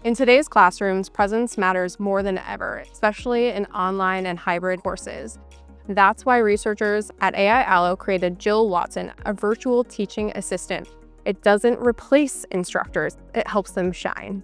In today's classrooms, presence matters more than ever, especially in online and hybrid courses. That's why researchers at AI-ALOE created Jill Watson, a virtual teaching assistant. It doesn't replace instructors, it helps them shine.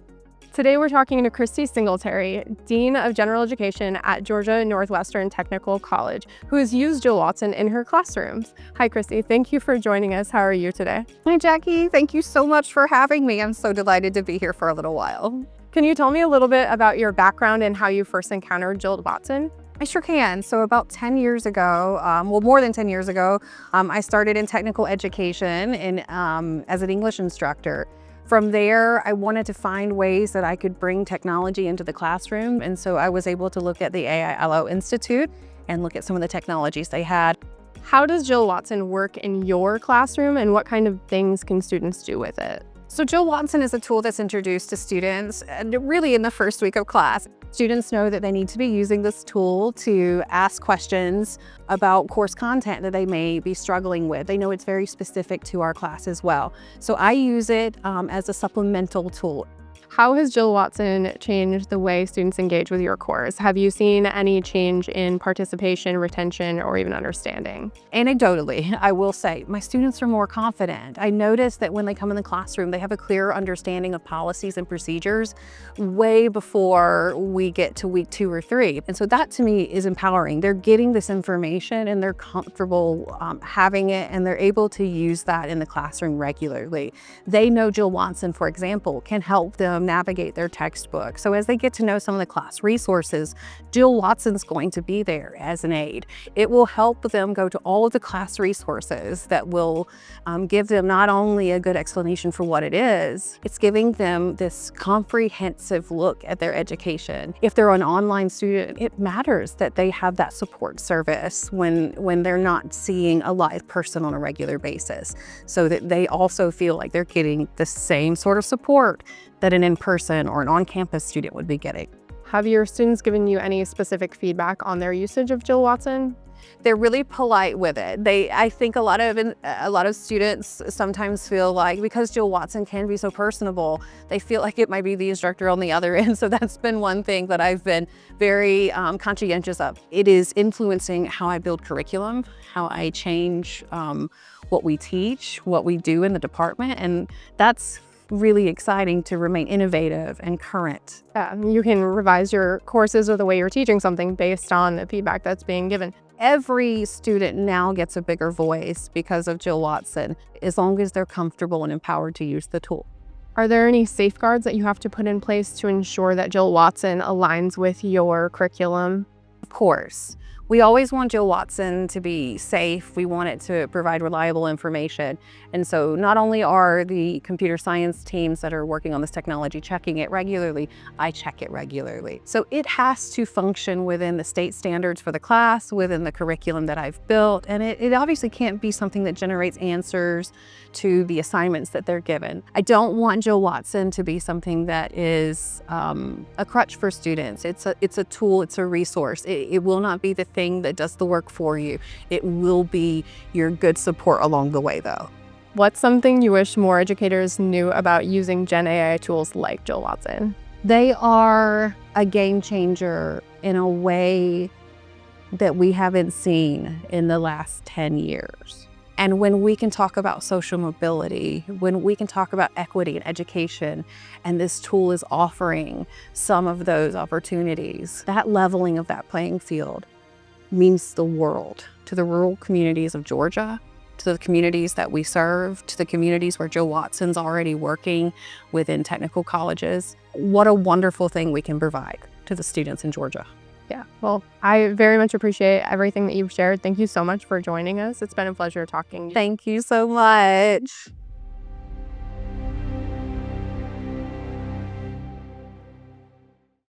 Today we're talking to Christy Singletary, Dean of General Education at Georgia Northwestern Technical College, who has used Jill Watson in her classrooms. Hi Christy, thank you for joining us. How are you today? Hi Jackie, thank you so much for having me. I'm so delighted to be here for a little while. Can you tell me a little bit about your background and how you first encountered Jill Watson? I sure can. So about 10 years ago, more than 10 years ago, I started in technical education as an English instructor. From there, I wanted to find ways that I could bring technology into the classroom. And so I was able to look at the AI-ALOE Institute and look at some of the technologies they had. How does Jill Watson work in your classroom and what kind of things can students do with it? So Jill Watson is a tool that's introduced to students really in the first week of class. Students know that they need to be using this tool to ask questions about course content that they may be struggling with. They know it's very specific to our class as well. So I use it as a supplemental tool. How has Jill Watson changed the way students engage with your course? Have you seen any change in participation, retention, or even understanding? Anecdotally, I will say my students are more confident. I notice that when they come in the classroom, they have a clearer understanding of policies and procedures way before we get to week 2 or 3. And so that to me is empowering. They're getting this information and they're comfortable having it, and they're able to use that in the classroom regularly. They know Jill Watson, for example, can help them navigate their textbook. So as they get to know some of the class resources, Jill Watson's going to be there as an aid. It will help them go to all of the class resources that will give them not only a good explanation for what it is, it's giving them this comprehensive look at their education. If they're an online student, it matters that they have that support service when they're not seeing a live person on a regular basis, so that they also feel like they're getting the same sort of support that an in-person or an on-campus student would be getting. Have your students given you any specific feedback on their usage of Jill Watson? They're really polite with it. I think a lot of students sometimes feel like, because Jill Watson can be so personable, they feel like it might be the instructor on the other end. So that's been one thing that I've been very conscientious of. It is influencing how I build curriculum, how I change what we teach, what we do in the department, and that's really exciting to remain innovative and current. You can revise your courses or the way you're teaching something based on the feedback that's being given. Every student now gets a bigger voice because of Jill Watson, as long as they're comfortable and empowered to use the tool. Are there any safeguards that you have to put in place to ensure that Jill Watson aligns with your curriculum? Of course. We always want Jill Watson to be safe. We want it to provide reliable information. And so not only are the computer science teams that are working on this technology checking it regularly, I check it regularly. So it has to function within the state standards for the class, within the curriculum that I've built. And it obviously can't be something that generates answers to the assignments that they're given. I don't want Jill Watson to be something that is a crutch for students. It's a tool, it's a resource. It will not be the thing that does the work for you. It will be your good support along the way though. What's something you wish more educators knew about using Gen AI tools like Jill Watson? They are a game changer in a way that we haven't seen in the last 10 years. And when we can talk about social mobility, when we can talk about equity in education, and this tool is offering some of those opportunities, that leveling of that playing field means the world to the rural communities of Georgia, to the communities that we serve, to the communities where Jill Watson's already working within technical colleges. What a wonderful thing we can provide to the students in Georgia. Yeah, well, I very much appreciate everything that you've shared. Thank you so much for joining us. It's been a pleasure talking. Thank you so much.